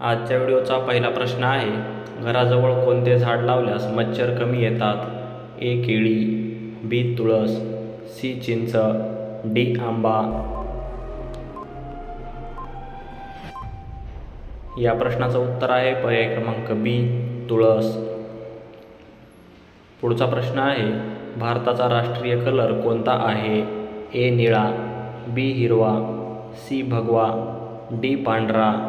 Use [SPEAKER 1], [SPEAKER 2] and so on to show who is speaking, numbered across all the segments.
[SPEAKER 1] आजच्या व्हिडिओचा पहिला प्रश्न आहे, घराजवळ कोणते झाड लावल्यास मच्छर कमी येतात? ए केळी, बी तुळस, सी चिंच, डी आंबा. या प्रश्नाचं उत्तर आहे पर्याय क्रमांक बी तुळस. पुढचा प्रश्न आहे, भारताचा राष्ट्रीय कलर कोणता आहे? ए निळा, बी हिरवा, सी भगवा, डी पांढरा.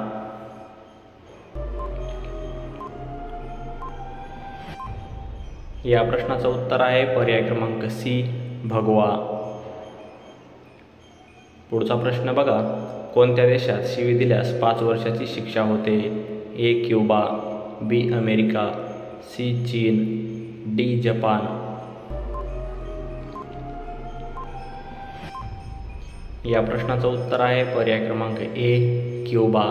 [SPEAKER 1] या प्रश्नाचं उत्तर आहे पर्याय क्रमांक सी भगवा. पुढचा प्रश्न बघा, कोणत्या देशात शिवी दिल्यास 5 वर्षाची शिक्षा होते? ए क्युबा, बी अमेरिका, सी चीन, डी जपान. या प्रश्नाचं उत्तर आहे पर्याय क्रमांक ए क्युबा.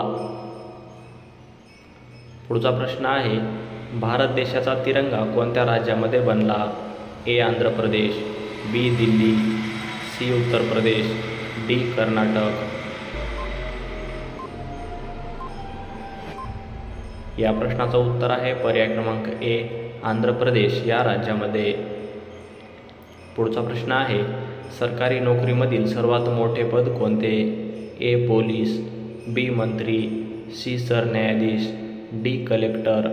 [SPEAKER 1] पुढचा प्रश्न आहे, भारत देशाचा तिरंगा कोणत्या राज्यामध्ये बनला? ए आंध्र प्रदेश, बी दिल्ली, सी उत्तर प्रदेश, डी कर्नाटक. या प्रश्नाचं उत्तर आहे पर्याय क्रमांक ए आंध्र प्रदेश या राज्यामध्ये. पुढचा प्रश्न आहे, सरकारी नोकरीमधील सर्वात मोठे पद कोणते? ए पोलीस, बी मंत्री, सी सरन्यायाधीश, डी कलेक्टर.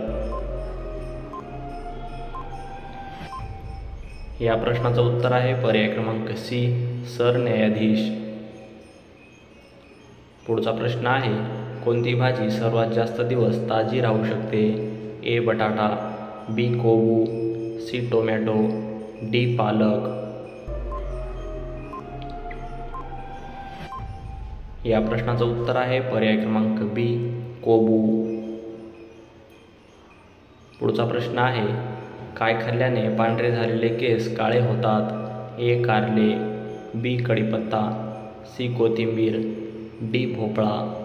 [SPEAKER 1] या प्रश्नाचं उत्तर आहे पर्याय क्रमांक सी सरन्यायाधीश. पुढचा प्रश्न आहे, कोणती भाजी सर्वात जास्त दिवस ताजी राहू शकते? ए बटाटा, बी कोबू, सी टोमॅटो, डी पालक. या प्रश्नाचं उत्तर आहे पर्याय क्रमांक बी कोबू. पुढचा प्रश्न आहे, काय खाल्ल्याने पांढरे झालेले केस काळे होतात? ए कारले, बी कढीपत्ता, सी कोथिंबीर, डी भोपळा.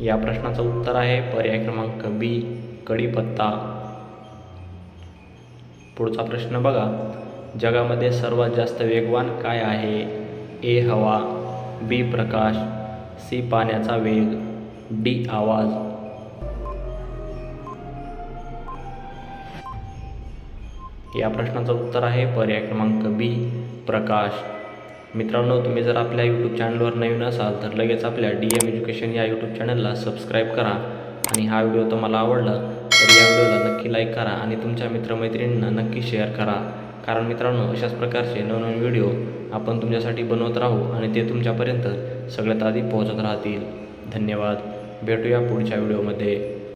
[SPEAKER 1] या प्रश्नाचं उत्तर आहे पर्याय क्रमांक बी कढीपत्ता. पुढचा प्रश्न बघा, जगामध्ये सर्वात जास्त वेगवान काय आहे? ए हवा, बी प्रकाश, सी पाण्याचा वेग, डी आवाज. या प्रश्नाचं उत्तर आहे पर्याय क्रमांक बी प्रकाश. मित्रांनो, तुम्ही जर आपल्या यूट्यूब चॅनलवर नवीन असाल तर लगेच आपल्या DM एज्युकेशन या यूट्यूब चॅनलला सबस्क्राईब करा. आणि हा व्हिडिओ तुम्हाला आवडला तर या व्हिडिओला नक्की लाईक करा आणि तुमच्या मित्रमैत्रिणींना नक्की शेअर करा. कारण मित्रांनो, अशाच प्रकारचे नवनवीन व्हिडिओ आपण तुमच्यासाठी बनवत राहू आणि ते तुमच्यापर्यंत सगळ्यात आधी पोहोचत राहतील. धन्यवाद. भेटूया पुढच्या व्हिडिओमध्ये.